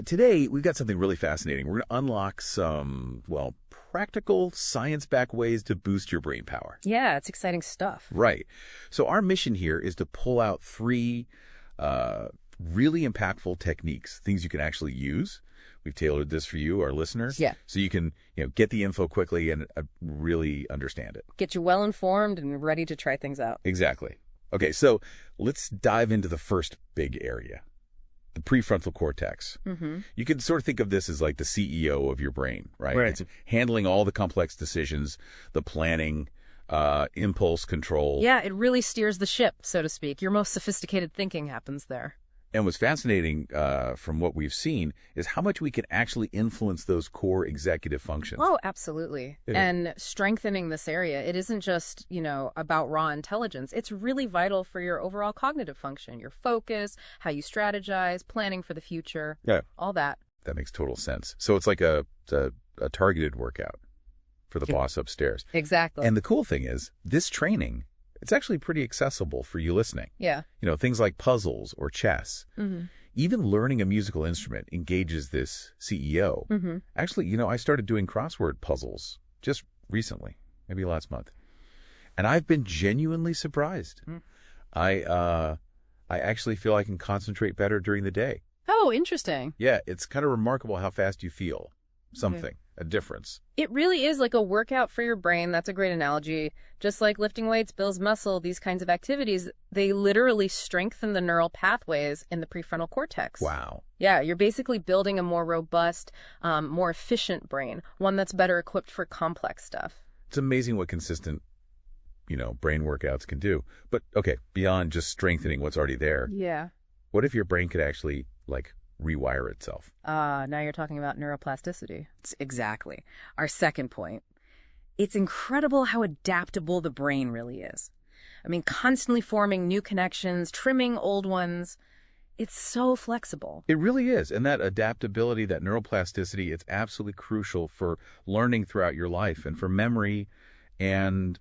Today, we've got something really fascinating. We're going to unlock some, well, practical, science-backed ways to boost your brain power. Yeah, it's exciting stuff. Right. So our mission here is to pull out three really impactful techniques, things you can actually use. We've tailored this for you, our listeners. Yeah. So you can get the info quickly and really understand it. Get you well informed and ready to try things out. Exactly. Okay, so let's dive into the first big area. The prefrontal cortex. Mm-hmm. You can sort of think of this as like the CEO of your brain, right? Right. It's handling all the complex decisions, the planning, impulse control. Yeah, it really steers the ship, so to speak. Your most sophisticated thinking happens there. And what's fascinating from what we've seen is how much we can actually influence those core executive functions. Oh, absolutely. Yeah. And strengthening this area, it isn't just, about raw intelligence. It's really vital for your overall cognitive function, your focus, how you strategize, planning for the future, Yeah. all that. That makes total sense. So it's like a targeted workout for the boss upstairs. Exactly. And the cool thing is, this training, it's actually pretty accessible for you listening. Yeah. Things like puzzles or chess. Mm-hmm. Even learning a musical instrument engages this CEO. Mm-hmm. Actually, I started doing crossword puzzles just recently, maybe last month. And I've been genuinely surprised. Mm. I actually feel I can concentrate better during the day. Oh, interesting. Yeah, it's kind of remarkable how fast you feel something, a difference. It really is like a workout for your brain. That's a great analogy. Just like lifting weights builds muscle, these kinds of activities, they literally strengthen the neural pathways in the prefrontal cortex. Wow. Yeah, you're basically building a more robust, more efficient brain, one that's better equipped for complex stuff. It's amazing what consistent, brain workouts can do. But, okay, beyond just strengthening what's already there, Yeah. what if your brain could actually, rewire itself? Now you're talking about neuroplasticity. Exactly. Our second point. It's incredible how adaptable the brain really is. I mean, constantly forming new connections, trimming old ones. It's so flexible. It really is. And that adaptability, that neuroplasticity, it's absolutely crucial for learning throughout your life and for memory and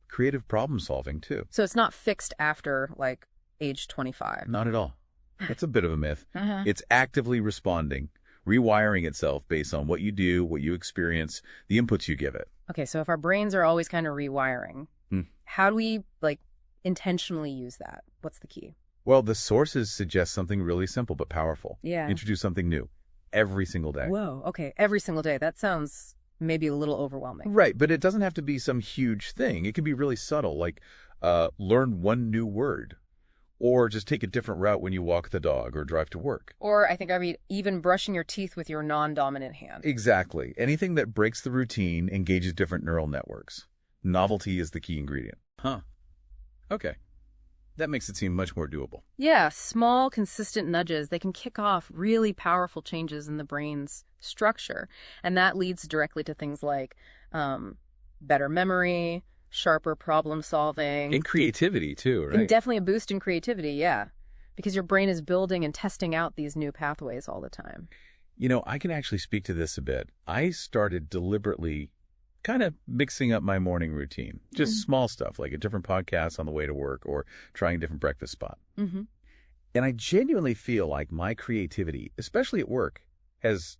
creative problem solving, too. So it's not fixed after, age 25. Not at all. That's a bit of a myth. Uh-huh. It's actively responding, rewiring itself based on what you do, what you experience, the inputs you give it. Okay, so if our brains are always kind of rewiring, how do we, intentionally use that? What's the key? Well, the sources suggest something really simple but powerful. Yeah. Introduce something new every single day. Whoa, okay, every single day. That sounds maybe a little overwhelming. Right, but it doesn't have to be some huge thing. It can be really subtle, like learn one new word. Or just take a different route when you walk the dog or drive to work. Or even brushing your teeth with your non-dominant hand. Exactly. Anything that breaks the routine engages different neural networks. Novelty is the key ingredient. Huh. Okay. That makes it seem much more doable. Yeah, small, consistent nudges, they can kick off really powerful changes in the brain's structure. And that leads directly to things like better memory, sharper problem solving. And creativity, too, right? And definitely a boost in creativity, yeah. Because your brain is building and testing out these new pathways all the time. I can actually speak to this a bit. I started deliberately kind of mixing up my morning routine. Just small stuff, like a different podcast on the way to work or trying a different breakfast spot. Mm-hmm. And I genuinely feel like my creativity, especially at work, has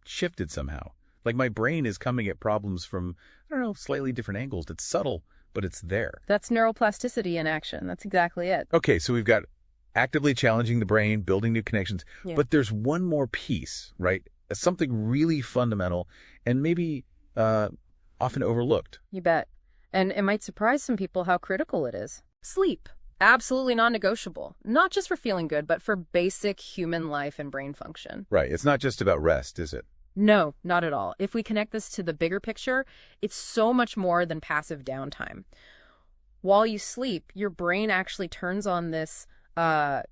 shifted somehow. Like my brain is coming at problems from, slightly different angles. It's subtle, but it's there. That's neuroplasticity in action. That's exactly it. Okay, so we've got actively challenging the brain, building new connections. Yeah. But there's one more piece, right? Something really fundamental and maybe often overlooked. You bet. And it might surprise some people how critical it is. Sleep. Absolutely non-negotiable. Not just for feeling good, but for basic human life and brain function. Right. It's not just about rest, is it? No, not at all. If we connect this to the bigger picture, it's so much more than passive downtime. While you sleep, your brain actually turns on this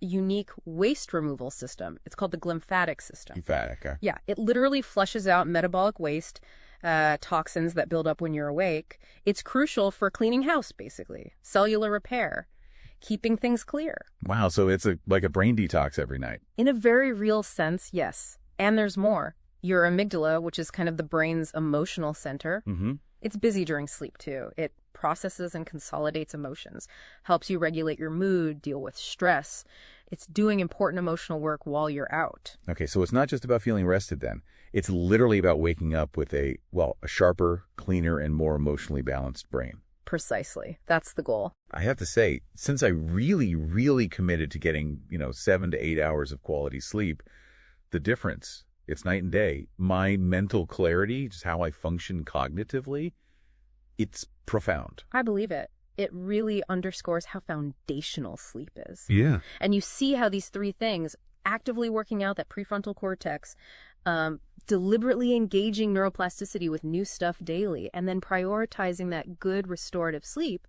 unique waste removal system. It's called the glymphatic system. Lymphatic. Yeah, it literally flushes out metabolic waste, toxins that build up when you're awake. It's crucial for cleaning house, basically, cellular repair, keeping things clear. Wow, so it's like a brain detox every night. In a very real sense, yes. And there's more. Your amygdala, which is kind of the brain's emotional center, Mm-hmm. it's busy during sleep, too. It processes and consolidates emotions, helps you regulate your mood, deal with stress. It's doing important emotional work while you're out. Okay, so it's not just about feeling rested then. It's literally about waking up with a sharper, cleaner, and more emotionally balanced brain. Precisely. That's the goal. I have to say, since I really, really committed to getting, 7 to 8 hours of quality sleep, the difference, it's night and day. My mental clarity, just how I function cognitively, it's profound. I believe it. It really underscores how foundational sleep is. Yeah. And you see how these three things, actively working out that prefrontal cortex, deliberately engaging neuroplasticity with new stuff daily, and then prioritizing that good restorative sleep,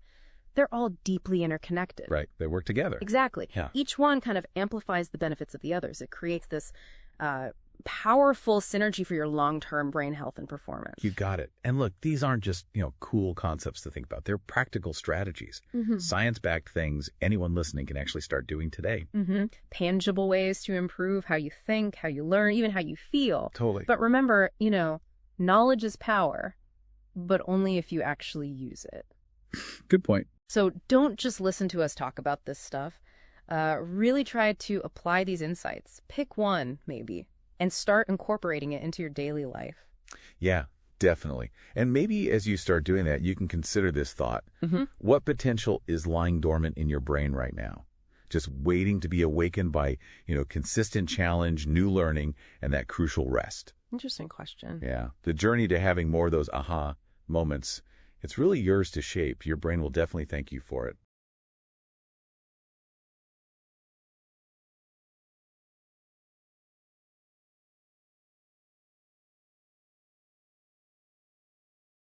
they're all deeply interconnected. Right. They work together. Exactly. Yeah. Each one kind of amplifies the benefits of the others. It creates this powerful synergy for your long-term brain health and performance. You got it. And look, these aren't just, cool concepts to think about. They're practical strategies, science-backed things anyone listening can actually start doing today. Tangible ways to improve how you think, how you learn, even how you feel. Totally. But remember, knowledge is power, but only if you actually use it. Good point. So don't just listen to us talk about this stuff. Really try to apply these insights. Pick one, maybe, and start incorporating it into your daily life. Yeah, definitely. And maybe as you start doing that, you can consider this thought. What potential is lying dormant in your brain right now? Just waiting to be awakened by, consistent challenge, new learning, and that crucial rest. Interesting question. Yeah. The journey to having more of those aha moments, it's really yours to shape. Your brain will definitely thank you for it.